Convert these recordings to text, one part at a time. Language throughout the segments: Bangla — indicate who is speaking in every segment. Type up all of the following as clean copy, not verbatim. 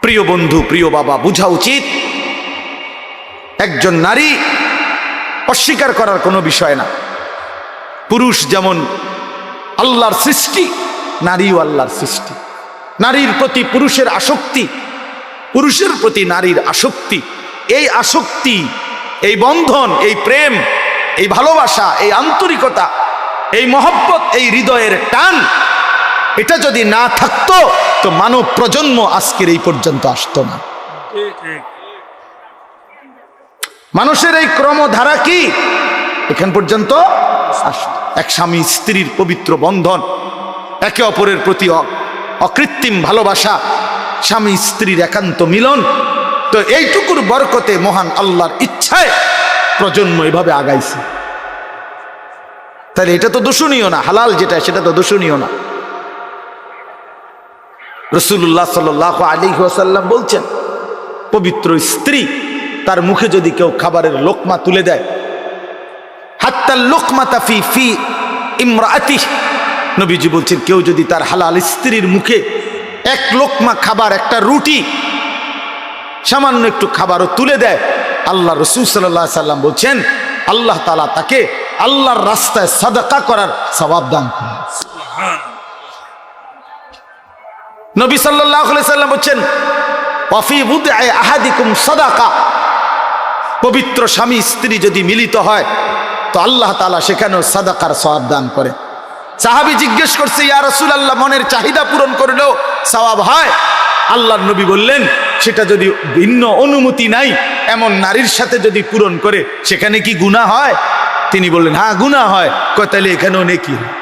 Speaker 1: প্রিয় বন্ধু, প্রিয় বাবা, বোঝা উচিত একজন নারী অস্বীকার করার কোনো বিষয় না। পুরুষ যেমন আল্লাহর সৃষ্টি, নারীও আল্লাহর সৃষ্টি। নারীর প্রতি পুরুষের আসক্তি, পুরুষের প্রতি নারীর আসক্তি, এই আসক্তি, এই বন্ধন, এই প্রেম, এই ভালোবাসা, এই আন্তরিকতা, এই মহব্বত, এই হৃদয়ের টান, এটা যদি না থাকতো তো মানব প্রজন্ম আজকের এই পর্যন্ত আসতো না। মানুষের এই ক্রমধারা কি এখান পর্যন্ত আসতো? এক স্বামী স্ত্রীর পবিত্র বন্ধন, একে অপরের প্রতি অকৃত্রিম ভালোবাসা, স্বামী স্ত্রীর একান্ত মিলন। তো এইটুকুর বরকতে মহান আল্লাহর ইচ্ছায় প্রজন্ম এভাবে আগাইছে। তাহলে এটা তো দূষণীয় না, হালাল যেটা সেটা তো দূষণীয় না। রাসূলুল্লাহ সাল্লাল্লাহু আলাইহি ওয়াসাল্লাম বলছেন, পবিত্র স্ত্রী তার মুখে যদি কেউ খাবারের লোকমা তুলে দেয়, হাত্তা লোকমাতা ফি ফি ইমরাআতিহি, নবীজি বলছেন কেউ যদি তার হালাল স্ত্রীর মুখে এক লোকমা খাবার, একটা রুটি, সামান্য একটু খাবারও তুলে দেয়, আল্লাহ রাসূল সাল্লাল্লাহু আলাইহি সাল্লাম বলছেন আল্লাহ তাআলা তাকে আল্লাহর রাস্তায় সাদাকা করার সওয়াব দান করেন। নবী সাল্লাল্লাহু আলাইহি সাল্লাম বলছেন ওয়াফি বুদআ আহাদিকুম সাদাকা, পবিত্র স্বামী স্ত্রী যদি মিলিত হয় তো আল্লাহ তাআলা সেখানেও সাদাকার সওয়াব দান করে। সাহাবী জিজ্ঞেস করছে, ইয়া রাসূলুল্লাহ, মনের চাহিদা পূরণ করলেও সওয়াব হয়? আল্লাহর নবী বললেন, সেটা যদি ভিন্ন অনুমতি নাই এমন নারীর সাথে যদি পূরণ করে সেখানে কি গুনাহ হয়? তিনি বললেন হ্যাঁ গুনাহ হয়। কয় তাহলে এখানেও নেকি হয়?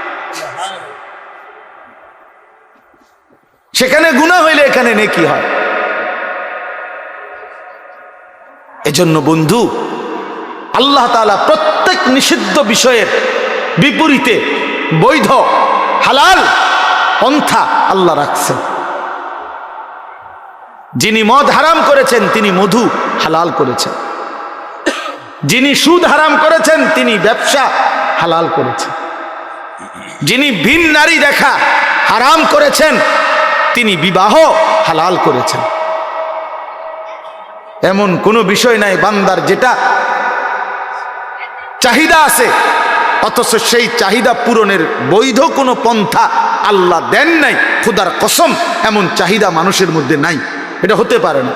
Speaker 1: সেখানে গুনাহ হইলে এখানে নেকি হয়। এজন্য বন্ধু, আল্লাহ তাআলা প্রত্যেক নিষিদ্ধ বিষয়ের বিপরীতে বৈধ হালাল পন্থা আল্লাহ রাখছেন। যিনি মদ হারাম করেছেন তিনি মধু হালাল করেছেন, যিনি সুদ হারাম করেছেন তিনি ব্যবসা হালাল করেছেন, যিনি ভিন নারী দেখা হারাম করেছেন তিনি বিবাহ হালাল করেছেন। এমন কোনো বিষয় নাই বান্দার যেটা চাহিদা আছে অথচ সেই চাহিদা পূরণের বৈধ কোনো পন্থা আল্লাহ দেন নাই। খোদার কসম, এমন চাহিদা মানুষের মধ্যে নাই, এটা হতে পারে না।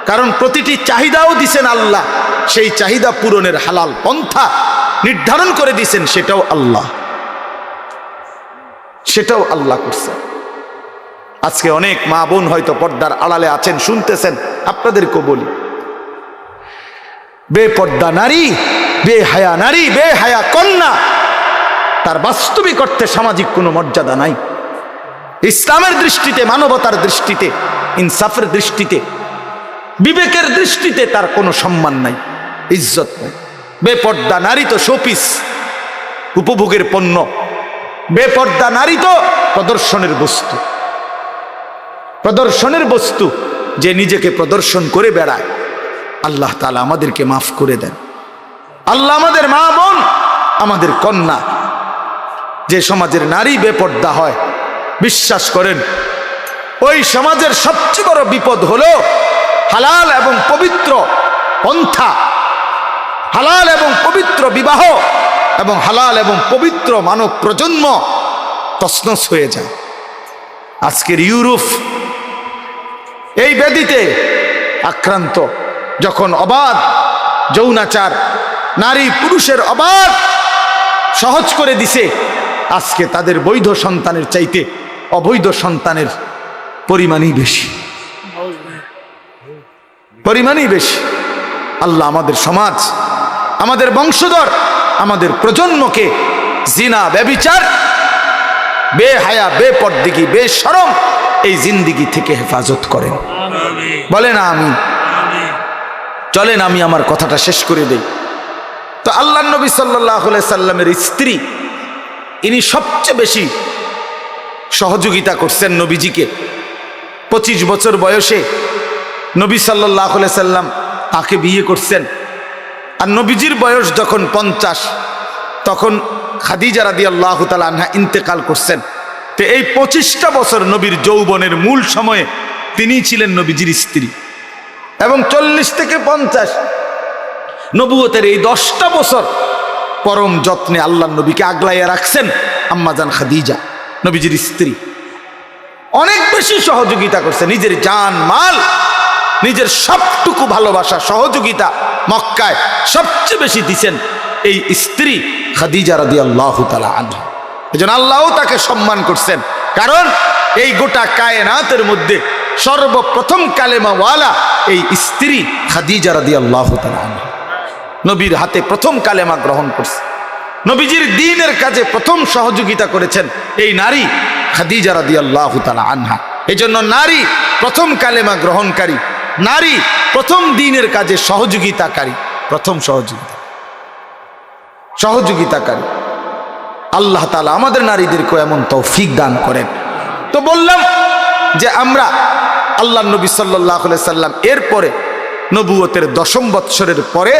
Speaker 1: কারণ প্রতিটি চাহিদাও দিছেন আল্লাহ, সেই চাহিদা পূরণের হালাল পন্থা নির্ধারণ করে দিছেন, সেটাও আল্লাহ, সেটাও আল্লাহ করছেন। আজকে অনেক মা বোন হয়তো পর্দার আড়ালে আছেন, শুনতেছেন, আপনাদেরকেও বলি, বেপর্দা নারী, বেহায়া নারী, বেহায়া কন্যা, তার বাস্তবিক অর্থে সামাজিক কোনো মর্যাদা নাই। ইসলামের দৃষ্টিতে, মানবতার দৃষ্টিতে, ইনসাফের দৃষ্টিতে, বিবেকের দৃষ্টিতে তার কোনো সম্মান নাই, ইজ্জত নাই। বেপর্দা নারী তো শোপিস, উপভোগের পণ্য। বেপর্দা নারী তো প্রদর্শনের বস্তু, প্রদর্শনের বস্তু, যে নিজেকে প্রদর্শন করে বেড়ায়। আল্লাহ তাআলা আমাদেরকে মাফ করে দেন। আল্লাহ আমাদের মা বোন, আমাদের কন্যা, যে সমাজের নারী বেপর্দা হয়, বিশ্বাস করেন ওই সমাজের সবচেয়ে বড় বিপদ হলো হালাল এবং পবিত্র পন্থা, হালাল এবং পবিত্র বিবাহ এবং হালাল এবং পবিত্র মানব প্রজন্ম তছনছ হয়ে যায়। আজকের ইউরোপ এই ব্যাধিতে আক্রান্ত, যখন অবাধ যৌনাচার, নারী পুরুষের অবাধ সহজ করে দিছে, আজকে তাদের বৈধ সন্তানের চাইতে অবৈধ সন্তানের পরিমাণই বেশি, পরিমাণই বেশি। আল্লাহ আমাদের সমাজ, আমাদের বংশধর, আমাদের প্রজন্মকে জিনা, ব্যভিচার, বেহায়া, বেপরদিগি, বেশরম এই জিন্দিগি থেকে হেফাজত করেন। বলেন আমিন। চলেন আমি আমার কথাটা শেষ করে দেই। তো আল্লাহর নবী সাল্লাল্লাহু আলাইহি সাল্লামের স্ত্রী, ইনি সবচেয়ে বেশি সহযোগিতা করছেন নবীজিকে। 25 বছর বয়সে নবী সাল্লাল্লাহু আলাইহি সাল্লাম তাকে বিয়ে করছেন। আর নবীজির বয়স যখন 50, তখন খাদিজা রাদিয়াল্লাহু তাআলা আনহা ইন্তেকাল করছেন। তো এই 25টা বছর নবীর যৌবনের মূল সময়ে তিনিই ছিলেন নবীজির স্ত্রী। এবং 40 থেকে 50 নবুয়তের এই 10টা বছর পরম যত্নে আল্লাহ নবীকে আগলাইয়া রাখছেন আম্মাজান খাদিজা, নবীজির স্ত্রী। অনেক বেশি সহযোগিতা করছে, নিজের জান মাল, নিজের সবটুকু ভালোবাসা সহযোগিতা মক্কায় সবচেয়ে বেশি দিছেন এই স্ত্রী খাদিজা রাদিয়াল্লাহু তাআলা আনহা। এজন্য আল্লাহও তাকে সম্মান করছেন, কারণ এই গোটা কায়নাতের মধ্যে সর্বপ্রথম কালেমাওয়ালা এই স্ত্রী খাদিজা রাদিয়াল্লাহু তাআলা আনহা। নবীর হাতে প্রথম কালেমা গ্রহণ করছে, নবীজির দ্বীনের কাজে প্রথম সহযোগিতা করেছেন এই নারী খাদিজা রাদিয়াল্লাহু তাআলা আনহা। এজন্য নারী প্রথম কালেমা গ্রহণকারী, নারী প্রথম দ্বীনের কাজে সহযোগিতাকারী, প্রথম সহযোগিতাকারী। আল্লাহ তাআলা আমাদের নারীদেরকে এমন তৌফিক দান করেন। তো বললাম যে আমরা আল্লাহ নবী সাল্লাল্লাহু আলাইহি সাল্লাম এরপরে নবুয়তের 10ম বৎসরের পরে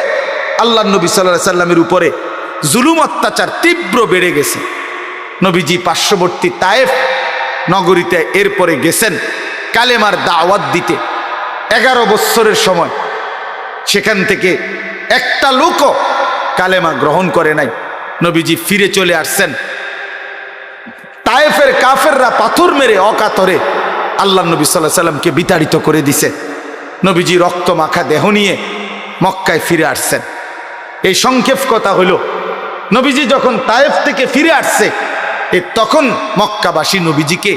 Speaker 1: আল্লাহ নবী সাল্লাল্লাহু আলাইহি সাল্লামের উপরে জুলুম অত্যাচার তীব্র বেড়ে গেছে। নবীজি পার্শ্ববর্তী তায়েফ নগরীতে এরপরে গেছেন কালেমার দাওয়াত দিতে। 11 বৎসরের সময় সেখান থেকে একটা লোকও কালেমা গ্রহণ করে নাই। নবীজি ফিরে চলে আসছেন। তায়েফের কাফেররা পাথর মেরে অকাতরে আল্লাহ নবী সাল্লাল্লাহু আলাইহি সাল্লামকে বিতাড়িত করে দিছে। নবীজি রক্ত মাখা দেহ নিয়ে মক্কায় ফিরে আসছেন। এই সংক্ষেপ কথা হলো, নবীজি যখন তায়েফ থেকে ফিরে আসছে তখন মক্কাবাসী নবীজিকে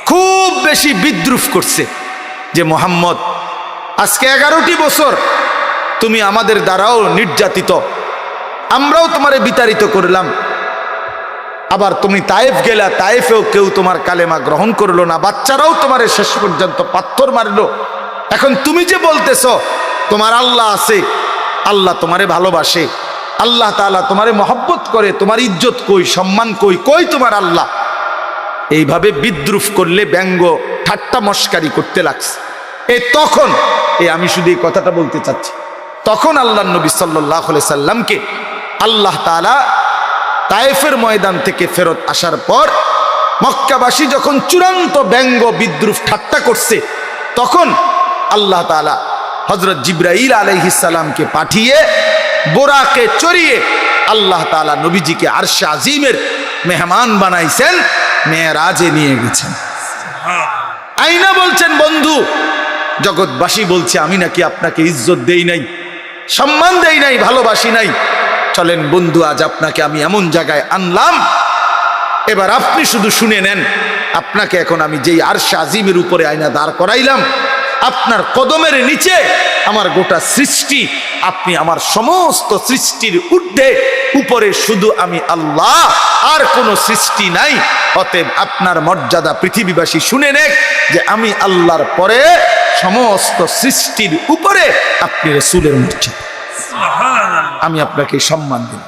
Speaker 1: খুব বেশি বিদ্রুপ করছে যে মুহাম্মদ, আজকে 11টি বছর তুমি আমাদের দ্বারাও নির্যাতিত, আমরাও তোমারে বিতাড়িত করলাম, আবার তুমি তায়েফ গেলা, তায়েফেও কেউ তোমার কালেমা গ্রহণ করলো না, বাচ্চারাও তোমারে শেষ পর্যন্ত পাথর মারলো। এখন তুমি যে বলতেছ তোমার আল্লাহ আছে, আল্লাহ তোমারে ভালোবাসে, আল্লাহ তাআলা তোমারে মহব্বত করে, তোমার ইজ্জত কই, সম্মান কই, কই তোমার আল্লাহ? এইভাবে বিদ্রুপ করলে, ব্যঙ্গ ঠাট্টা মস্কারি করতে লাগছে। তখন আমি শুধু এই কথাটা বলতে চাচ্ছি, তখন আল্লাহ নবী সাল্লাল্লাহু আলাইহি সাল্লামকে আল্লাহ তাআলা তায়েফের ময়দান থেকে ফেরত আসার পর মক্কাবাসী যখন চূড়ান্ত ব্যঙ্গ বিদ্রুপ ঠাট্টা করছে, তখন আল্লাহ তাআলা হযরত জিবরাইল আলাইহিস সালামকে পাঠিয়ে বোরাকে চড়িয়ে আল্লাহ তাআলা নবীজিকে আরশে আজিমের মেহমান বানাইছেন, মেরাজে নিয়ে গেছেন। আইনা বলছেন, বন্ধু জগৎবাসী বলছে আমি নাকি আপনাকে ইজ্জত দেই নাই, সম্মান দেই নাই, ভালোবাসি নাই। চলেন বন্ধু, আজ আপনাকে আমি এমন জায়গায় আনলাম, এবার আপনি শুধু শুনে নেন। আপনাকে এখন আমি যেই আরশে আজিমের উপরে আয়না দাঁড় করাইলাম, আপনার কদমের নিচে আমার গোটা সৃষ্টি, আপনি আমার সমস্ত সৃষ্টির ঊর্ধ্বে, উপরে শুধু আমি আল্লাহ, আর কোনো সৃষ্টি নাই। অতএব আপনার মর্যাদা পৃথিবীবাসী শুনে নেক যে আমি আল্লাহর পরে সমস্ত সৃষ্টির উপরে আপনি রাসূলের মর্যাদা, আমি আপনাকে সম্মান দিই।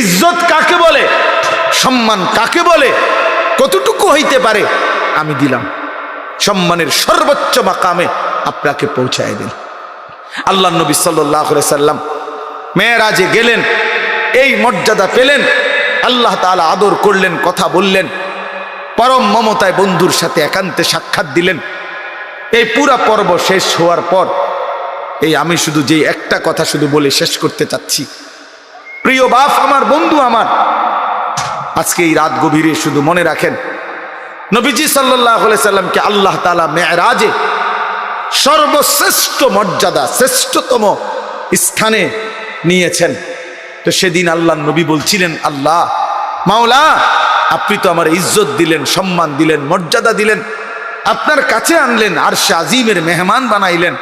Speaker 1: ইজ্জত কাকে বলে, সম্মান কাকে বলে, কতটুকু হইতে পারে আমি দিলাম, সম্মানের সর্বোচ্চ মাকামে আপনাকে পৌঁছায় দিন। আল্লাহ নবী সাল্লাল্লাহু আলাইহি সাল্লাম মেরাজে গেলেন, এই মর্যাদা পেলেন, আল্লাহ তাআলা আদর করলেন, কথা বললেন, পরম মমতায় বন্ধুর সাথে একান্তে সাক্ষাৎ দিলেন। এই পুরা পর্ব শেষ হওয়ার পর আমি শুধু যে একটা কথা শুধু বলে শেষ করতে চাচ্ছি, প্রিয় বাপ আমার, বন্ধু আমার, আজকে এই রাত গভীরে শুধু মনে রাখেন, নবীজি সাল্লাল্লাহু আলাইহি সাল্লামকে আল্লাহ তাআলা মেরাজে সর্বশ্রেষ্ঠ মর্যাদা, শ্রেষ্ঠতম স্থানে নিয়েছেন। তো সেদিন আল্লাহ নবী বলছিলেন, আল্লাহ মাওলা, আপনি তো আমার ইজ্জত দিলেন, সম্মান দিলেন, মর্যাদা দিলেন, আপনার কাছে আনলেন, আরশে আজিমের মেহমান বানাইলেন।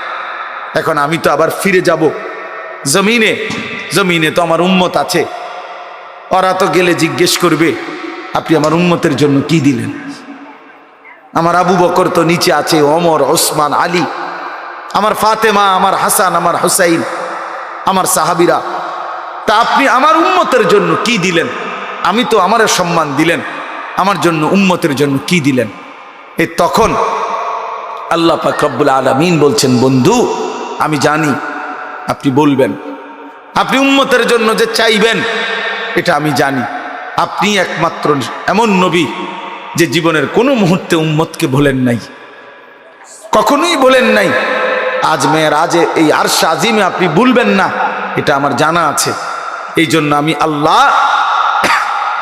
Speaker 1: এখন আমি তো আবার ফিরে যাব জমিনে, জমিনে তো আমার উম্মত আছে, ওরা তো গেলে জিজ্ঞেস করবে আপনি আমার উম্মতের জন্য কি দিলেন। আমার আবু বকর তো নিচে আছে, ওমর, ওসমান, আলী, আমার ফাতেমা, আমার হাসান, আমার হুসাইন, আমার সাহাবীরা, তা আপনি আমার উম্মতের জন্য কি দিলেন? আমি তো আমার সম্মান দিলেন, আমার জন্য উম্মতের জন্য কি দিলেন? তখন আল্লাহ পাক রব্বুল আলামিন বলছেন, বন্ধু আমি জানি আপনি বলবেন, আপনি উম্মতের জন্য যে চাইবেন এটা আমি জানি। আপনি একমাত্র এমন নবী যে জীবনের কোনো মুহূর্তে উম্মতকে ভোলেন নাই, কখনোই বলেন নাই আজ মেরাজে এই আরশ আজিমে আপনি ভুলবেন না, এটা আমার জানা আছে। এই জন্য আমি আল্লাহ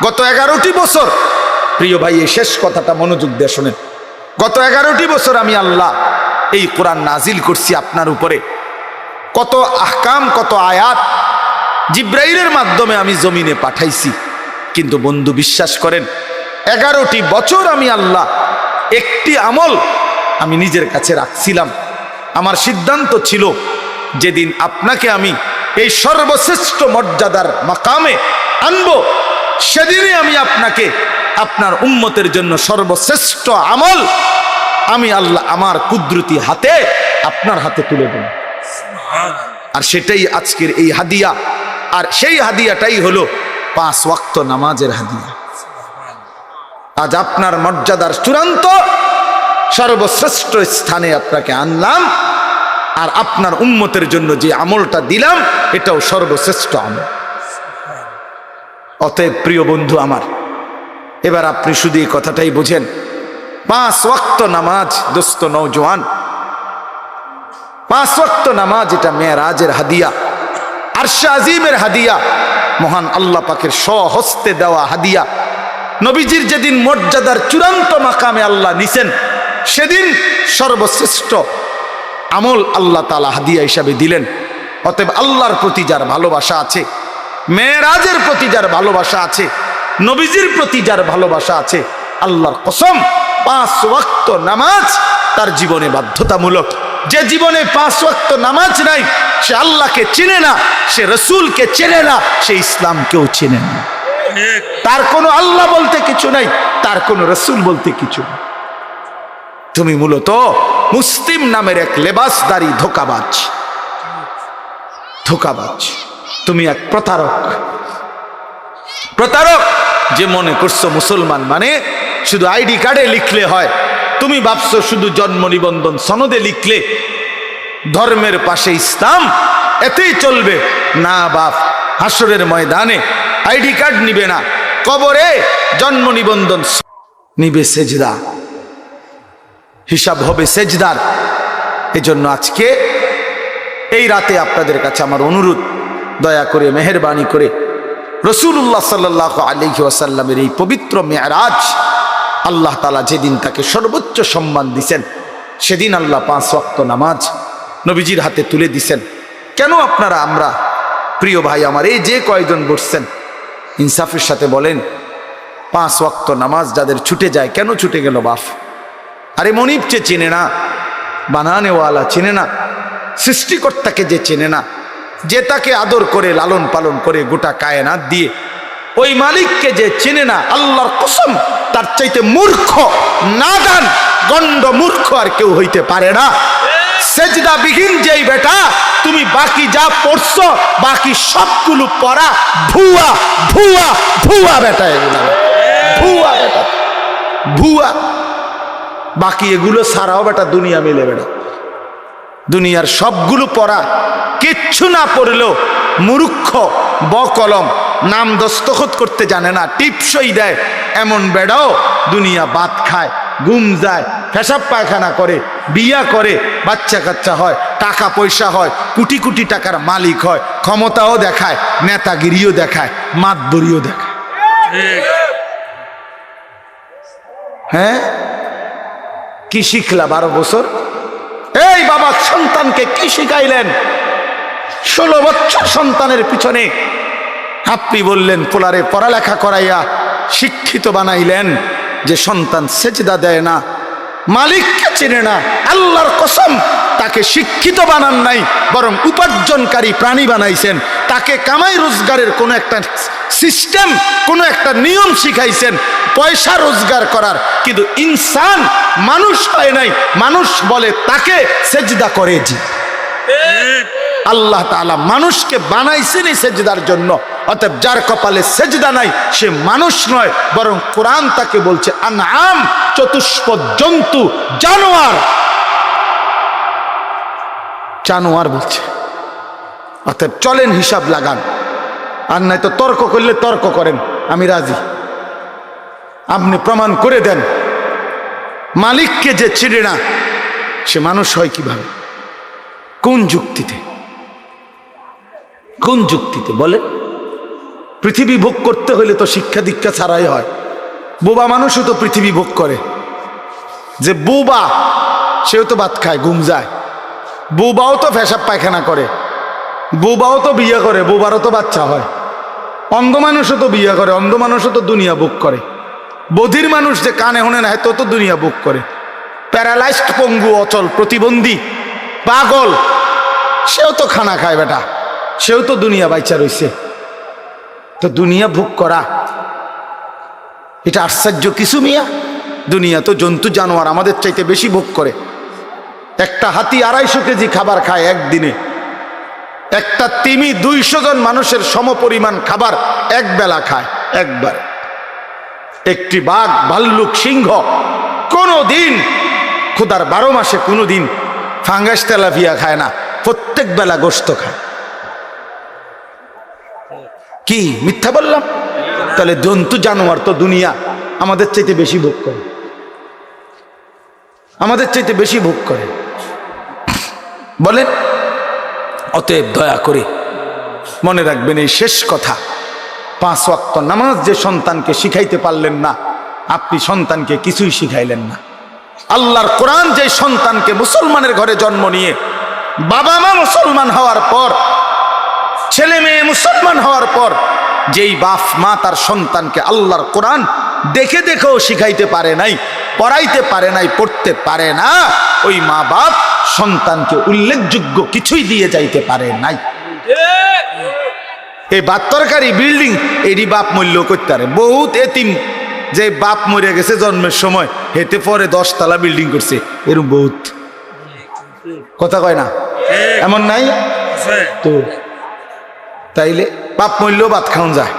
Speaker 1: গত 11টি বছর, প্রিয় ভাই এই শেষ কথাটা মনোযোগ দিয়ে শোনেন, গত 11টি বছর আমি আল্লাহ এই কোরআন নাজিল করছি আপনার উপরে। কত আহকাম, কত আয়াত জিব্রাইলের মাধ্যমে আমি জমিনে পাঠাইছি। কিন্তু বন্ধু বিশ্বাস করেন, 11টি বছর আমি আল্লাহ একটি আমল আমি নিজের কাছে রাখছিলাম। আমার সিদ্ধান্ত ছিল যেদিন আপনাকে আমি এই সর্বশ্রেষ্ঠ মর্যাদার মাকামে আনবো, সেদিনই আমি আপনাকে আপনার উম্মতের জন্য সর্বশ্রেষ্ঠ আমল আমি আল্লাহ আমার কুদরতি হাতে আপনার হাতে তুলে দেব। আর সেটাই আজকের এই হাদিয়া। আর সেই হাদিয়াটাই হলো 5 ওয়াক্ত নামাজের হাদিয়া। আজ আপনার মর্যাদার চূড়ান্ত সর্বশ্রেষ্ঠ স্থানে আপনাকে আনলাম, আর আপনার উম্মতের জন্য যে আমলটা দিলাম এটাও সর্বশ্রেষ্ঠ আমল। অতএব প্রিয় বন্ধু আমার, এবার আপনি শুধু এই কথাটাই বোঝেন, 5 ওয়াক্ত নামাজ দোস্ত নওজোয়ান, 5 ওয়াক্ত নামাজ এটা মেরাজের হাদিয়া, আরশ আজিমের হাদিয়া, মহান আল্লাহ পাকের স্বহস্তে দেওয়া হাদিয়া। নবীজির যেদিন মর্যাদার চূড়ান্ত মাকামে আল্লাহ নিছেন, সেদিন সর্বশ্রেষ্ঠ আমল আল্লাহ তাআলা হাদিয়া হিসাবে দিলেন। অতএব আল্লাহর প্রতি যার ভালোবাসা আছে, মেরাজের প্রতি যার ভালোবাসা আছে, নবীজির প্রতি যার ভালোবাসা আছে, আল্লাহর কসম 5 ওয়াক্ত নামাজ তার জীবনে বাধ্যতামূলক। যে জীবনে 5 ওয়াক্ত নামাজ নাই, সে আল্লাহকে চিনে না, সে রসুলকে চেনে না, সে ইসলামকেও চেনে না। তার কোনো আল্লাহ বলতে কিছু নাই, তার কোনো রসুল বলতে কিছু নেই। তুমি মূলত মুসলিম নামের এক লেবাসদারি ধোঁকাবাজ, ধোঁকাবাজ। তুমি এক প্রতারক, প্রতারক যে মনে করছো মুসলমান মানে শুধু আইডি কার্ডে লিখলে হয়। তুমি ভাবছো শুধু জন্ম নিবন্ধন সনদে লিখলে ধর্মের পাশে ইসলাম এতেই চলবে। না বাপ, হাসরের ময়দানে আইডি কার্ড নিবে না, কবরে জন্ম নিবন্ধন নিবে সেজদা, হিসাব হবে সেজদার। এজন্য আজকে এই রাতে আপনাদের কাছে আমার অনুরোধ, দয়া করে মেহেরবানি করে রাসূলুল্লাহ সাল্লাল্লাহু আলাইহি ওয়াসাল্লামের এই পবিত্র মেরাজ আল্লাহ তাআলা যেদিন তাকে সর্বোচ্চ সম্মান দিছেন, সেদিন আল্লাহ 5 ওয়াক্ত নামাজ নবীজির হাতে তুলে দিছেন। কেন আপনারা, আমরা প্রিয় ভাই আমার এই যে কয়জন বসছেন, ইনসাফের সাথে বলেন, 5 ওয়াক্ত নামাজ যাদের ছুটে যায়, কেন ছুটে গেল বাপ? আরে মনিবকে চেনে না, বানানেওয়ালা চেনে না, সৃষ্টিকর্তাকে যে চেনে না, যে তাকে আদর করে লালন পালন করে গোটা কায়নাত দিয়ে, ওই মালিককে যে চেনে না, আল্লাহর কসম তার চাইতে মূর্খ, নাদান, গণ্ড মূর্খ আর কেউ হইতে পারে না। সেজদা বিহীন যেই বেটা, তুমি বাকি যা পড়ছো বাকি সবগুলো পড়া ভুয়া, ভুয়া, ভুয়া বেটা, এগুলো ভুয়া বেটা, ভুয়া। বাকি এগুলো ছাড়াও বেটা দুনিয়া মিলে বেটা, দুনিয়ার সবগুলো পড়া, কিচ্ছু না পড়লেও মূর্খ, বকলম, নাম দস্তখত করতে জানে না, টিপসই দেয় এমন বেড়াও দুনিয়া বাদ খায়, ঘুম যায়, পেশাব পায়খানা করে, বিয়া করে, বাচ্চা কাচ্চা হয়, টাকা পয়সা হয়, কোটি কোটি টাকার মালিক হয়, ক্ষমতাও দেখায়, নেতাগিরিও দেখায়, মাতবরিও দেখায়। হ্যাঁ, কি শিখলা 12 বছর? এই বাবা সন্তানকে কি শিখাইলেন? 16 বছর সন্তানের পিছনে আপনি বললেন, পোলারে পড়ালেখা করাইয়া শিক্ষিত বানাইলেন, যে সন্তান সেজদা দেয় না, মালিককে চেনে না, আল্লাহর কসম তাকে শিক্ষিত বানান নাই, বরং উপার্জনকারী প্রাণী বানাইছেন। তাকে কামাই রোজগারের কোনো একটা সিস্টেম, কোনো একটা নিয়ম শিখাইছেন পয়সা রোজগার করার, কিন্তু ইনসান মানুষ হয় নাই। মানুষ বলে তাকে সেজদা করে। জি, আল্লাহ তাআলা মানুষকে বানাইছেন এই সেজদার জন্য। অতএব যার কপালে সেজদা নাই সে মানুষ নয়, বরং কোরআন তাকে বলছে আনআম, চতুষ্পদ জন্তু, জানোয়ার, জানোয়ার বলছে। অতএব চলেন হিসাব লাগান, আর নাই তো তর্ক করলে তর্ক করেন, আমি রাজি। আপনি প্রমাণ করে দেন, মালিককে যে চিনে না, সে মানুষ হয় কিভাবে? কোন যুক্তিতে? কোন যুক্তিতে বলে? পৃথিবী ভোগ করতে হলে তো শিক্ষা দীক্ষা ছাড়াই হয়। বোবা মানুষও তো পৃথিবী ভোগ করে। যে বোবা সেও তো ভাত খায়, ঘুম যায়। বোবাও তো পেশাব পায়খানা করে। বোবাও তো বিয়ে করে, বোবারও তো বাচ্চা হয়। অন্ধ মানুষও তো বিয়ে করে, অন্ধ মানুষও তো দুনিয়া ভোগ করে। বধির মানুষ যে কানে হনে না তো তো দুনিয়া ভোগ করে। প্যারালাইজড, পঙ্গু, অচল, প্রতিবন্ধী, পাগল, সেও তো খানা খায় বেটা, সেও তো দুনিয়া বাইচা রইছে। তো দুনিয়া ভোগ করা এটা আশ্চর্য কিছু মিয়া? দুনিয়া তো জন্তু জানোয়ার আমাদের চাইতে বেশি ভোগ করে। একটা হাতি 250 কেজি খাবার খায় একদিনে। একটা তিমি 200 জন মানুষের সমপরিমাণ খাবার এক বেলা খায়, একবার। একটি বাঘ, ভাল্লুক, সিংহ কোনো দিন খোদার 12 মাসে কোনো দিন ফাঙ্গাস তেলাপিয়া খায় না, প্রত্যেক বেলা গোশত খায়। কি মিথ্যা বললাম? তাহলে জন্তু জানোয়ার তো দুনিয়া আমাদের চাইতে বেশি ভোগ করে, আমাদের চাইতে বেশি ভোগ করে। বলেন, অতএব দয়া করে মনে রাখবেন এই শেষ কথা, 5 ওয়াক্ত নামাজ যে সন্তানকে শিখাইতে পারলেন না, আপনি সন্তানকে কিছুই শিখাইলেন না। আল্লাহর কোরআন যে সন্তানকে মুসলমানের ঘরে জন্ম নিয়ে বাবা মা মুসলমান হওয়ার পর, ছেলে মেয়ে মুসলমান হওয়ার পর, যেই বাপ মা তার সন্তানকে আল্লাহর কোরআন দেখে দেখেও শিখাইতে পারে নাই, পড়াইতে পারে নাই, পড়তে পারে না, ওই মা বাপ সন্তানকে উল্লেখযোগ্য কিছুই দিয়ে যাইতে পারে নাই। এই বাত্তরকারী বিল্ডিং এরই বাপ মূল্য করতে পারে। বহুত এতিম যে বাপ মরে গেছে জন্মের সময়, হেতে পরে 10 তলা বিল্ডিং করছে, এরকম বহুত। কথা কয় না? এমন নাই তো? তাইলে বাপ মূল্য ভাত খাওয়ান যায়,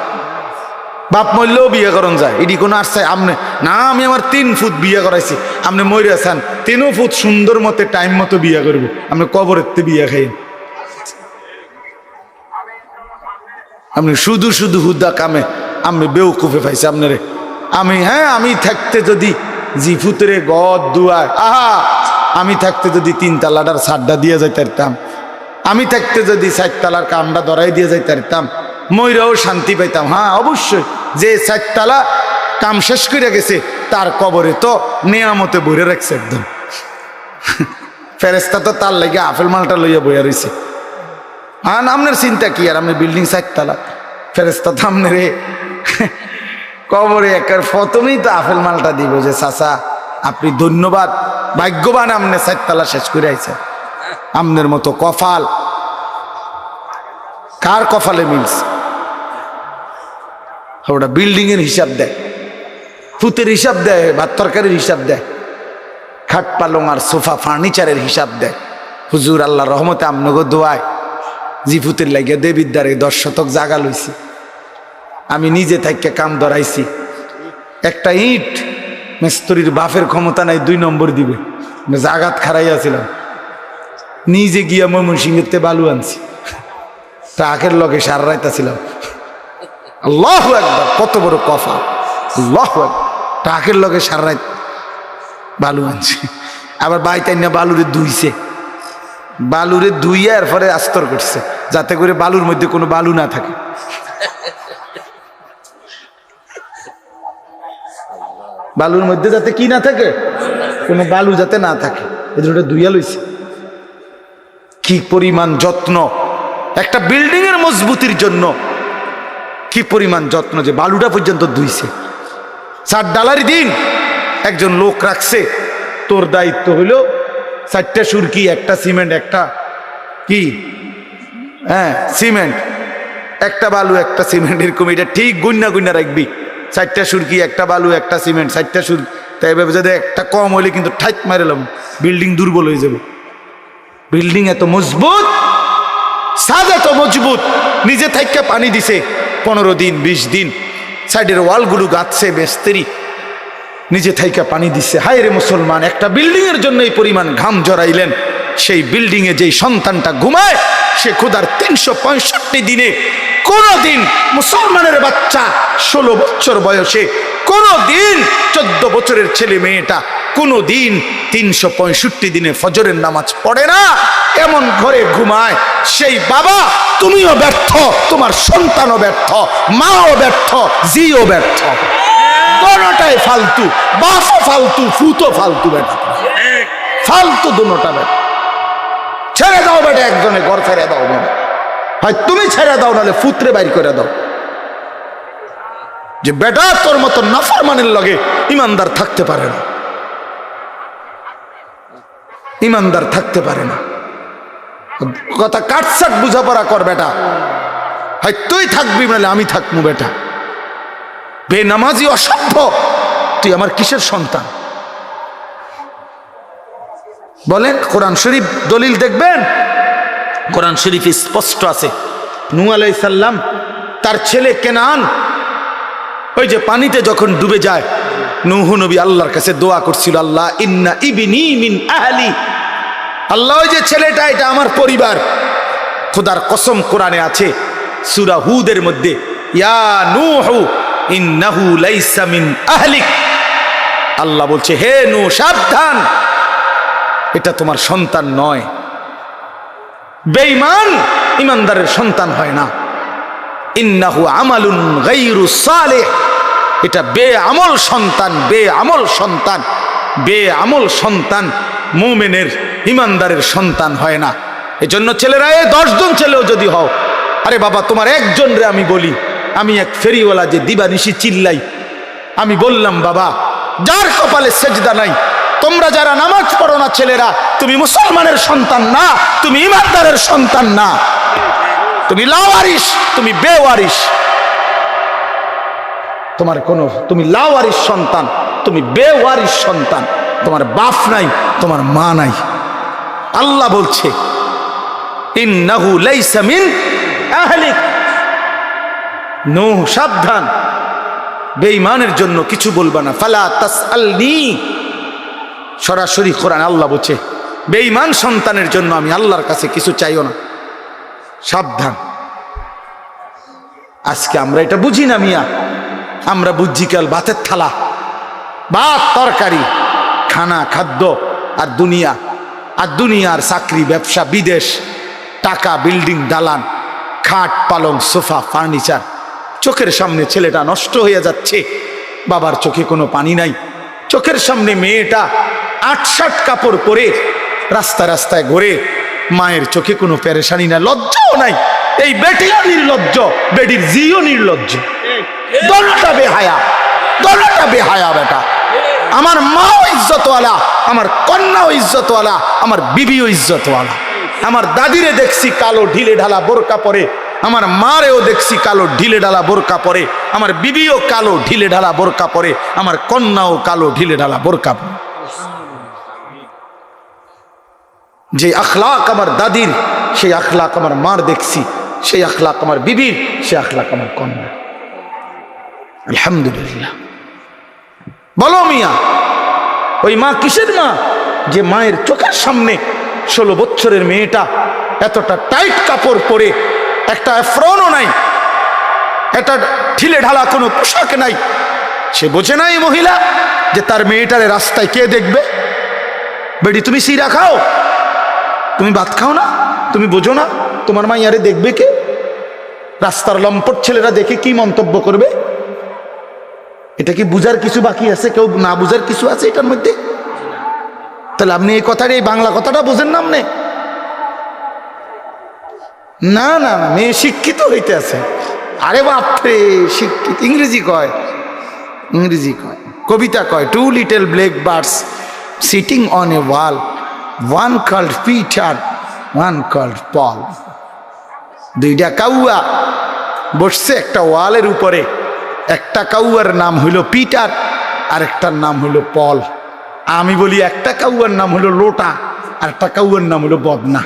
Speaker 1: বাপ মূল্যও বিয়ে করন যায়। এটি কোনো আর চাই আমনে না, আমি আমার 3 ফুট বিয়ে করাইছি, আপনি মরে আছেন 3 ফুট সুন্দর মতে টাইম মতো বিয়ে করবো, আপনি কবরের বিয়ে খাই। আপনি শুধু শুধু হুদা কামে আমি বেউকুফে পাইছি আপনারে। আমি থাকতে যদি জিফুতরে গদ দুয়ার, আমি থাকতে যদি 3 তালাটার ছাড়টা দিয়ে যাইতে পারতাম, আমি থাকতে যদি 4 তালার কামটা ধরাই দিয়ে যাইতে পারতাম, ময়রাও শান্তি পাইতাম। হ্যাঁ অবশ্যই, যে 4 তালা কাম শেষ করে গেছে তার কবরে তো নিয়ামতে ভরে রাখছে একদম। ফেরেস্তা তো তার লাগে আপেল মালটা লইয়া বইয়া রয়েছে। আপনার চিন্তা কি? আর আপনি বিল্ডিং 4 তালা, ফেরেস্তা তো আপনার কবরে একার প্রথমেই তো আপেল মালটা দিব যে চাচা আপনি ধন্যবাদ, ভাগ্যবান, আপনি 4 তালা শেষ করে আইছেন। আপনার মতো কপাল কার কপালে মিলছে? ওটা বিল্ডিং এর হিসাব দেয়, ফুতের হিসাব দেয়, ভাত তরকারির হিসাব দেয়, খাট পালং আর সোফা ফার্নিচারের হিসাব দেয়। হুজুর আল্লাহ রহমতে আমনগো দোয়ায় জিফুতের লাগিয়া দেবিদ্বারে 10 শতক জাগা লইছি, আমি নিজে থাইকে কাম ধরাইছি। একটা ইট মিস্ত্রির বাপের ক্ষমতা নাই 2 নম্বর দিবে, জাগাত খারাইয়াছিলাম, নিজে গিয়া ময়মনসিংহেতে বালু আনছি, ট্রাকের লগে সারা রাইতাছিলাম। আল্লাহু আকবার, কত বড় কফা! আল্লাহু আকবার, ট্রাকের লগে সারা রাত বালু আনছি। আবার বাইতাই না বালুরে ধুইছে, বালুরে ধুইয়া এরপরে আস্তর করছে যাতে করে বালুর মধ্যে কোনো বালু না থাকে। বালুর মধ্যে যাতে কি না থাকে, কোনো বালু যাতে না থাকে, এদের ধুইয়া লইছে। কি পরিমাণ যত্ন একটা বিল্ডিং এর মজবুতির জন্য, কি পরিমাণ যত্ন যে বালুটা পর্যন্ত ধুইছে। 4 ডালার দিন একজন লোক রাখছে, তোর দায়িত্ব হইল 4টা সুরকি, একটা সিমেন্ট, একটা কি সিমেন্ট, একটা বালু, একটা সিমেন্ট, এরকম এটা ঠিক গুন্না গুন্না রাখবি। 4টা সুরকি, একটা বালু, একটা সিমেন্ট, 4টা সুরকি। তাই এভাবে যদি একটা কম হইলে কিন্তু ঠাইট মারেলাম, বিল্ডিং দুর্বল হয়ে যাবে। বিল্ডিং এত মজবুত, সাজ এত মজবুত, নিজে থাইকা পানি দিছে 15 দিন 20 দিন, সাইডের ওয়ালগুলো গাঁথছে বেস্তেরি, নিজে থাইকা পানি দিচ্ছে। হায় রে মুসলমান, একটা বিল্ডিং এর জন্য এই পরিমাণ ঘাম জড়াইলেন, সেই বিল্ডিং এ যেই সন্তানটা ঘুমায় সে খোদার 365 দিনে কোনদিন মুসলমানের বাচ্চা 16 বছর বয়সে, কোনদিন 14 বছরের ছেলে মেয়েটা কোনো দিন 365 দিনে ফজরের নামাজ পড়ে না, এমন ঘরে ঘুমায়, সেই বাবা তুমিও ব্যর্থ, তোমার সন্তানও ব্যর্থ, মাও ব্যর্থ, জিও ব্যর্থ, দোনোটাই ফালতু, বাপও ফালতু, ফুতো ফালতু, বেটা ফালতু, দোনোটা বেটা। ছেড়ে দাও বেটা, একজনে ঘর ছেড়ে দাও, বেটা হয় তুমি ছেড়ে দাও, নাহলে ফুতরে বাইর করে দাও। যে বেটা তোর মতো নাফরমানের লগে ইমানদার থাকতে পারে না, ইমানদার থাকতে পারে না। কথা কাটসাট বুঝাপড়া কর বেটা, হয় তুই থাকবি নাহলে আমি থাকবো। বেটা বেনামাজি অসভ্য, তুই আমার কিসের সন্তান বলেন? কোরআন শরীফ দলিল দেখবেন, কোরআন শরীফ স্পষ্ট আছে। নূহ আলাইহিস সালাম তার ছেলে কেনান ওই যে পানিতে যখন ডুবে যায়, নূহ নবী আল্লাহর কাছে দোয়া করছিল, আল্লাহ ইন্না ইবনি মিন আহলি, আল্লাহ ওই যে ছেলেটা এটা আমার পরিবার। খোদার কসম কোরআনে আছে সূরা হুদের মধ্যে, ইয়া নূহ ইন্নাহু লাইসা মিন আহলিক, আল্লাহ বলছে হে নূহ সাবধান, এটা তোমার সন্তান নয়। বেঈমান ইমানদারের সন্তান হয় না। ইন্নাহু আমালুন গায়রু সালিহ, এটা বেআমল সন্তান, বেআমল সন্তান, বেআমল সন্তান মুমিনের ইমানদারের সন্তান হয় না। এজন্য ছেলেরা, 10 জন ছেলেও যদি হও, আরে বাবা তোমার একজন রে আমি বলি, আমি এক ফেরিওয়ালা যে দিবানিশি চিল্লাই, আমি বললাম বাবা যার কপালে সেজদা নাই, তোমরা যারা নামাজ পড়ো না ছেলেরা, তুমি মুসলমানের সন্তান না, তুমি ইমানদারের সন্তান না, তুমি লাওয়ারিস, তুমি বেওয়ারিস, তোমার কোনো, তুমি লাওয়ারিস সন্তান, তুমি বেওয়ারিস সন্তান, তোমার বাপ নাই, তোমার মা নাই। আল্লাহ বলছে ইন্নাহু লাইসা মিন আহলিক, নূহ সাবধান, বেঈমানের জন্য কিছু বলবা না। ফালা তাসআলনি, সরাসরি কোরআন আল্লাহ বলছে বেঈমান সন্তানের জন্য আমি আল্লাহর কাছে কিছু চাইও না, সাবধান। আজকে আমরা এটা বুঝি না মিয়া, আমরা বুঝছি কাল ভাতের থালা, ভাত তরকারি, খানা খাদ্য, আর দুনিয়া, আর দুনিয়ার চাকরি ব্যবসা, বিদেশ, টাকা, বিল্ডিং, দালান, খাট পালং, সোফা, ফার্নিচার। চোখের সামনে ছেলেটা নষ্ট হয়ে যাচ্ছে, বাবার চোখে কোনো পানি নাই, চোখের সামনে মেয়েটা 8-7 কাপড় পরে রাস্তায় রাস্তায় ঘোরে, মায়ের চোখে কোনো পেরেশানি নাই, লজ্জাও নাই। এই বেটিও নির্লজ্জ, বেটির জিও নির্লজ্জ, দলটা বেহায়া, দলটা বেহায়া। বেটা আমার মাও ইজ্জতওয়ালা, আমার কন্যাও ইজ্জতওয়ালা, আমার বিবিও ইজ্জতওয়ালা। আমার দাদিরে দেখছি কালো ঢিলে ঢালা বোরকা পরে, আমার মারেও দেখছি কালো ঢিলে ঢালা বোরকা পরে, আমার বিবিও কালো ঢিলে ঢালা বোরকা পরে, আমার কন্যাও কালো ঢিলে ঢালা বোরকা পরে। যে আখলাক আমার দাদির, সেই আখলাক আমার মার দেখছি, সেই আখলাক আমার বিবির, সেই আখলাক আমার কন্যা। আলহামদুলিল্লাহ। বলো মিয়া, ওই মা কিসের মা? যে মায়ের চোখের সামনে 16 বছরের মেয়েটা এতটা টাইট কাপড় পরে, একটা এফরনও নাই, এটা ঢিলে ঢালা কোনো পোশাক নাই, সে বোঝে না এই মহিলা যে তার মেয়েটারে রাস্তায় কে দেখবে। বেডি তুমি সিরা খাও, তুমি ভাত খাও না, তুমি বোঝো না তোমার মা ইয়ারে দেখবে কে? রাস্তার লম্পট ছেলেরা দেখে কি মন্তব্য করবে? এটা কি বুঝার কিছু বাকি আছে? কেউ না বুঝার কিছু আছে এটার মধ্যে? তাহলে আপনি এই কথাটা, এই বাংলা কথাটা বোঝেন না আপনি? না না না, মেয়ে শিক্ষিত হইতে আছে। আরে বাপরে, শিক্ষিত ইংরেজি কয়, ইংরেজি কয়, কবিতা কয়, 2 little black birds sitting on a wall, one called Peter, one called Paul. 2টা কাউয়া বসছে একটা ওয়ালের উপরে, একটা কাউয়ার নাম হইল পিটার, আর একটার নাম হইল পল। আমি বলি একটা কাউয়ার নাম হলো লোটা, আর একটা কাউয়ার নাম হলো বদনা।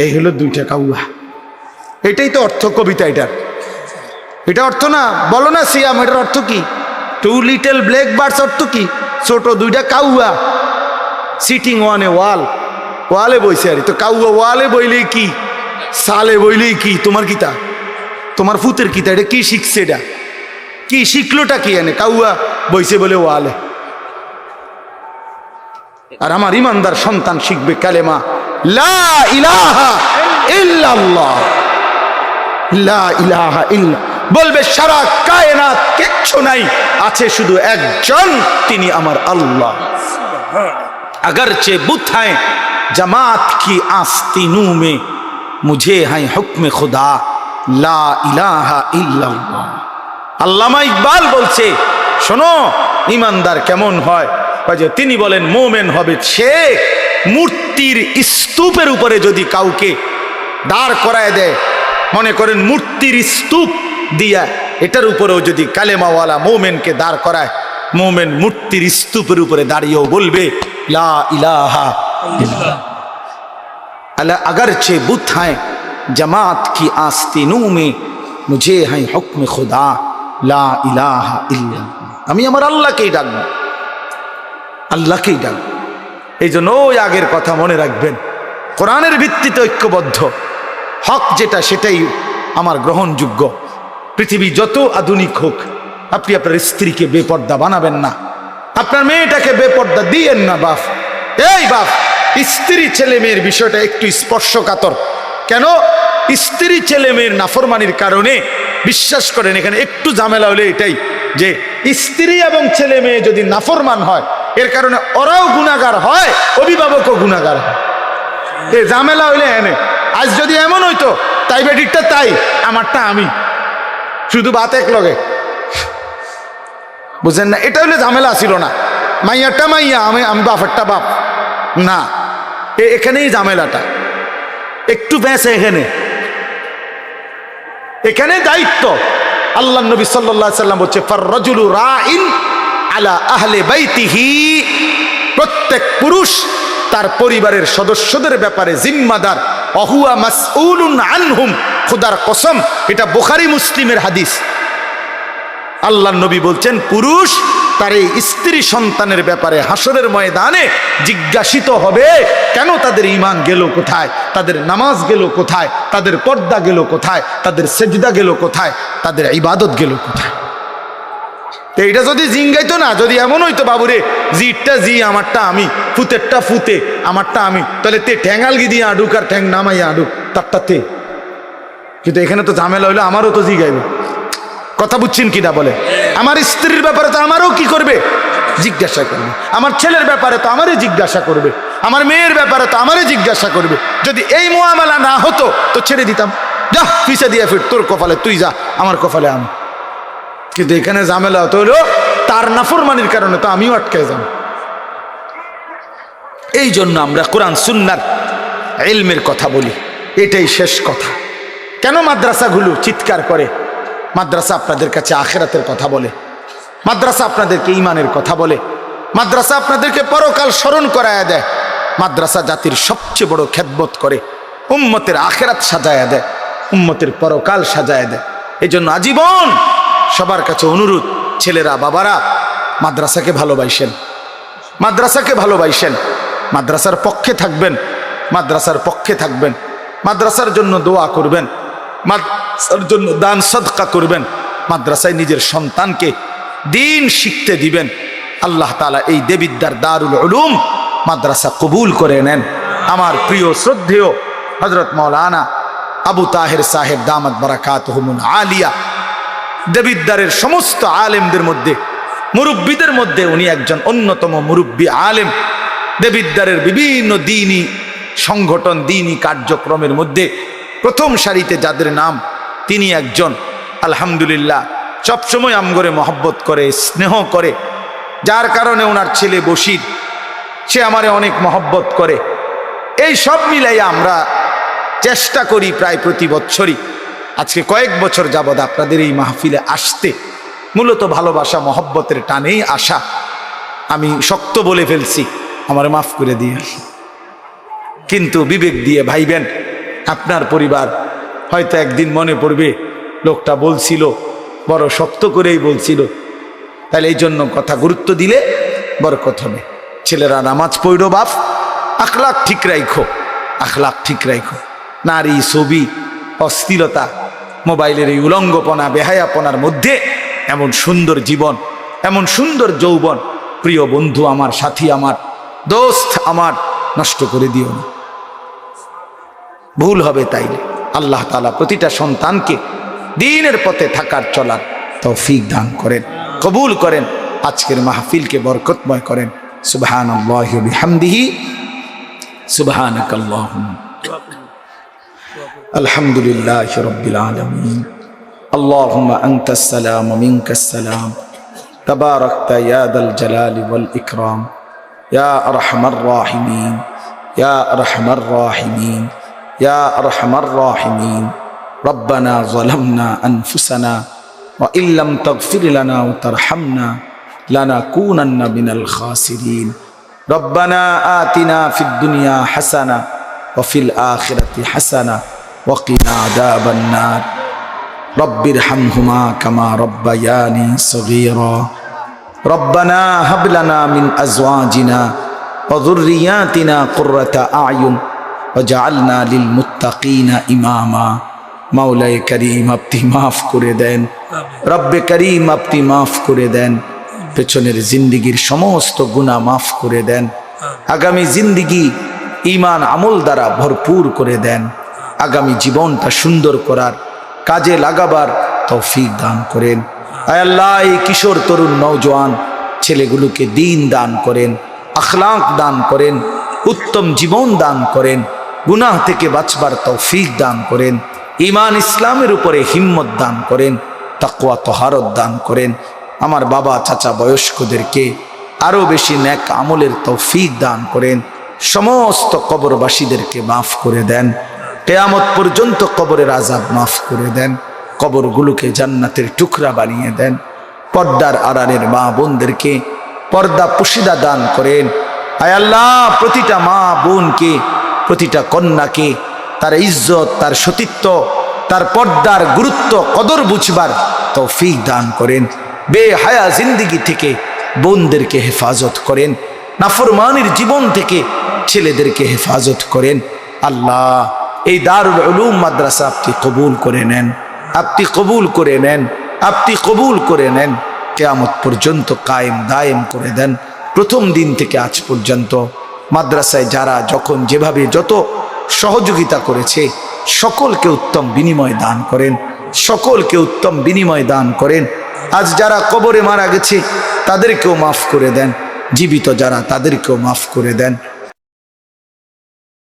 Speaker 1: এই হলো 2টা কাউয়া। এটাই তো অর্থ কবিতা এটার, এটা অর্থ না? বলো না সিয়াম, এটার অর্থ কি? 2 little black birds অর্থ কি? ছোট 2টা কাউয়া সিটিং অন এ ওয়াল, ওয়ালে বইছে। আর তো কাউয়া ওয়ালে বইলেই কি, সালে বইলেই কি? তোমার কিতা, তোমার ফুতের কিতা, এটা কি শিখছে? এটা কি শিখলোটা কি? এনে কাউয়া বইছে বলে ওয়ালে। আর আমার ইমানদার সন্তান শিখবে কালেমা লা ইলাহা ইল্লাল্লাহ, লা ইলাহা ইল্লা, বলবে সারা কায়নাত কিচ্ছু নাই, আছে শুধু একজন, তিনি আমার আল্লাহ। अगरचे बुत हैं जमात की आस्तीनों में, मुझे हैं हुक्म खुदा ला इलाहा इल्लल्लाह। আল্লামা ইকবাল বলছে, শোনো ইমানদার কেমন হয়, যে তিনি বলেন মোমেন হবে সে মূর্তির স্তূপের উপরে যদি কাউকে দাঁড় করায় দেয়, মনে করেন মূর্তির স্তূপ দিয়া এটার উপরেও যদি কালেমাওয়ালা মোমেনকে দাঁড় করায়, মোমেন মূর্তির স্তূপের উপরে দাঁড়িয়েও বলবে লা ইলাহা ইল্লাল্লাহ। अगरचे बुत हैं जमात की आस्तीनों में, मुझे हैं हुक्म खुदा ला इलाहा इल्लल्लाह। আমি আমার আল্লাহকেই ডাকবো, আল্লাহকেই ডাকবো। এই জন্য ওই আগের কথা মনে রাখবেন, কোরআনের ভিত্তিতে ঐক্যবদ্ধ, হক যেটা সেটাই আমার গ্রহণযোগ্য। পৃথিবী যত আধুনিক হোক, আপনি আপনার স্ত্রীকে বেপর্দা বানাবেন না, আপনার মেয়েটাকে বেপর্দা দিয়েন না। বাপ, এই বাপ, স্ত্রী ছেলে মেয়ের বিষয়টা একটু স্পর্শকাতর। কেন? স্ত্রী ছেলে মেয়ের নাফরমানির কারণে বিশ্বাস করেন এখানে একটু ঝামেলা হলে এটাই যে স্ত্রী এবং ছেলে মেয়ে যদি নাফরমান হয়, এর কারণে ওরাও গুনাহগার হয়, অভিভাবকও গুনাহগার হয়। এই ঝামেলা হইলে এনে আজ যদি এমন হইতো, তাই বেটিরটা তাই, আমারটা আমি, শুধু বাত এক লগে, বুঝেন না? এটা হলে ঝামেলা ছিল না, মাইয়াটা মাইয়া, আমি বাপেরটা বাপ না, এখানেই ঝামেলাটা একটু বেঁচে। এখানে দায়িত্ব আল্লাহ নবী সাল্লাল্লাহু আলাইহি সাল্লাম বলছে, ফাররাজুলু রাইন আলা আহলি বাইতিহি, প্রত্যেক পুরুষ তার পরিবারের সদস্যদের ব্যাপারে জিম্মাদার, ওহুয়া মাসউলুন আনহুম, খোদার কসম এটা বুখারী মুসলিমের হাদিস। আল্লাহ নবী বলছেন পুরুষ তার এই স্ত্রী সন্তানের ব্যাপারে হাসরের ময়দানে জিজ্ঞাসিত হবে, কেন তাদের ঈমান গেল কোথায়, তাদের নামাজ গেল কোথায়, তাদের পর্দা গেল কোথায়, তাদের সেজদা গেল কোথায়, তাদের ইবাদত গেল কোথায়। এইটা যদি জিঙ্গাইতো না, যদি এমন হইতো বাবুরে জিটটা জি আমারটা আমি, ফুতেরটা ফুতে আমারটা আমি, তাহলে তে ঠ্যাঙ্গালগি দিয়ে আডুক আর ঠ্যাং নামাইয়া আডুক তারটা তে। কিন্তু এখানে তো ঝামেলা হইলো, আমারও তো জিগাইবে। কথা বুঝছেন কিনা বলে? আমার স্ত্রীর ব্যাপারে তো আমারও কি করবে, জিজ্ঞাসা করবে। আমার ছেলের ব্যাপারে তো আমারই জিজ্ঞাসা করবে, আমার মেয়ের ব্যাপারে তো আমারই জিজ্ঞাসা করবে। যদি এই মুআমালা না হতো তো ছেড়ে দিতাম, যা পিছে দিয়ে ফির, তোর কপালে তুই যা, আমার কপালে আমি। কিন্তু এখানে ঝামেলা হতো হলো তার নাফরমানির কারণে তো আমিও আটকে যাব। এই জন্য আমরা কোরআন সুন্নাহর ইলমের কথা বলি, এটাই শেষ কথা। কেন মাদ্রাসাগুলো চিৎকার করে? মাদ্রাসা আপনাদের কাছে আখিরাতের কথা বলে, মাদ্রাসা আপনাদেরকে ঈমানের কথা বলে, মাদ্রাসা আপনাদেরকে পরকাল স্মরণ করায়া দেয়, মাদ্রাসা জাতির সবচেয়ে বড় খেদমত করে, উম্মতের আখিরাত সাজায়া দেয়, উম্মতের পরকাল সাজায়া দেয়। এই জন্য আজীবন সবার কাছে অনুরোধ, ছেলেরা বাবারা মাদ্রাসাকে ভালোবাসেন, মাদ্রাসাকে ভালোবাসেন, মাদ্রাসার পক্ষে থাকবেন, মাদ্রাসার পক্ষে থাকবেন, মাদ্রাসার জন্য দোয়া করবেন, মাদ্রাসার জন্য দান সদকা করবেন, মাদ্রাসায় নিজের সন্তানকে দিন শিখতে দিবেন। আল্লাহ তাআলা এই দেবিদ্যার দারুল উলুম মাদ্রাসা কবুল করে নেন। আমার প্রিয় শ্রদ্ধেয় হযরত মাওলানা আবু তাহের সাহেব দামাত বারাকাতুহুমুল আলিয়া, দেবিদ্দারের সমস্ত আলেমদের মধ্যে, মুরব্বীদের মধ্যে উনি একজন অন্যতম মুরব্বী আলেম। দেবিদ্দারের বিভিন্ন দ্বীনি সংগঠন, দ্বীনি কার্যক্রমের মধ্যে প্রথম সারিতে যাদের নাম, তিনি একজন। আলহামদুলিল্লাহ, সবসময় আমগরে মহব্বত করে, স্নেহ করে, যার কারণে ওনার ছেলে বশির, সে আমারে অনেক মহব্বত করে। এই সব মিলাই আমরা চেষ্টা করি প্রায় প্রতি বছরই, আজকে কয়েক বছর যাবৎ আপনাদের এই মাহফিলে আসতে, মূলত ভালোবাসা মহব্বতের টানেই আসা। আমি শক্ত বলে ফেলছি, আমার মাফ করে দিয়ে, কিন্তু বিবেক দিয়ে ভাইবেন। আপনার পরিবার হয়তো একদিন মনে পড়বে লোকটা বলছিল, বড় শক্ত করেই বলছিল, তাহলে এই জন্য কথা গুরুত্ব দিলে বরকত হবে। ছেলেরা নামাজ পড়ো বাপ, আখলাক ঠিক রাখো, আখলাক ঠিক রাখো। নারী, ছবি, অস্থিরতা, মোবাইলের এই উলঙ্গপনা, বেহায়াপনার মধ্যে এমন সুন্দর জীবন, এমন সুন্দর যৌবন। প্রিয় বন্ধু আমার, সাথী আমার, দোস্ত আমার নষ্ট করে দিও না, ভুল হবে তাইলে। আল্লাহ তাআলা প্রতিটা সন্তানকে দ্বীনের পথে থাকার চলার তৌফিক দান করেন, কবুল করেন, আজকের মাহফিলকে বরকতময় করেন। সুবহানাল্লাহি ওয়া বিহামদিহি, সুবহানাকাল্লাহুম্মা, আলহামদুলিল্লাহি রাব্বিল আলামিন। আল্লাহুম্মা আনতাস সালাম ওয়া মিনকাস সালাম, তাবারাকতা ইয়া দাল জালালি ওয়াল ইকরাম, ইয়া আরহামার রাহিমিন, ইয়া আরহামার রাহিমিন, ইয়া আরহামার রাহিমিন। রব্বানা যালামনা আনফুসানা ওয়া ইল্লাম তাগফির লানা ওয়া তারহামনা লানাকুনান্না মিনাল খাসিরিন। রব্বানা আতিনা ফিদ দুনিয়া হাসানা ওয়া ফিল আখিরাতি হাসানা ওয়া কিনা আযাবান নার। রব্বিরহামহুমা কামা রব্বায়ানি সগীরা। রব্বানা হাব লানা মিন আজওয়াজিনা ওয়া যুররিয়াতিনা কুররাতা আ'য়ুন ওয়াজআলনা লিল মুত্তাকিনা ইমামা। মাওলায়ে করিম আপনি মাফ করে দেন, রব্বে করিম আপনি মাফ করে দেন, পেছনের জিন্দিগির সমস্ত গুনাহ মাফ করে দেন, আগামী জিন্দিগি ঈমান আমল দ্বারা ভরপুর করে দেন, আগামী জীবনটা সুন্দর করার কাজে লাগাবার তৌফিক দান করেন। আয় আল্লাহ, এই কিশোর তরুণ নওজোয়ান ছেলেগুলোকে দ্বীন দান করেন, আখলাক দান করেন, উত্তম জীবন দান করেন, গুনাহ থেকে বাঁচবার তৌফিক দান করেন, ঈমান ইসলামের উপরে হিম্মত দান করেন, তাকওয়া তহারত দান করেন। আমার বাবা চাচা বয়স্কদেরকে আরো বেশি নেক আমলের তৌফিক দান করেন। সমস্ত কবরবাসীদেরকে মাফ করে দেন, কিয়ামত পর্যন্ত কবরের আযাব মাফ করে দেন, কবরগুলোকে জান্নাতের টুকরা বানিয়ে দেন। পর্দার আড়ালের মা বোনদেরকে পর্দা পুশিদা দান করেন। আয় আল্লাহ, প্রতিটা মা বোনকে, প্রতিটা কন্যাকে তার ইজ্জত, তার সতীত্ব, তার পর্দার গুরুত্ব কদর বুঝবার তৌফিক দান করেন। বেহায়া জিন্দিগি থেকে বোনদেরকে হেফাজত করেন, নাফরমানির জীবন থেকে ছেলেদেরকে হেফাজত করেন। আল্লাহ, এই দারুল উলুম মাদ্রাসা আপনি কবুল করে নেন, আপনি কবুল করে নেন, আপনি কবুল করে নেন। কিয়ামত পর্যন্ত কায়েম দায়েম করে দেন। প্রথম দিন থেকে আজ পর্যন্ত মাদ্রাসায় যারা যখন যেভাবে যত সহযোগিতা করেছে সকলকে উত্তম বিনিময় দান করেন, সকলকে উত্তম বিনিময় দান করেন। আজ যারা কবরে মারা গেছে তাদেরকেও মাফ করে দেন, জীবিত যারা তাদেরকেও মাফ করে দেন।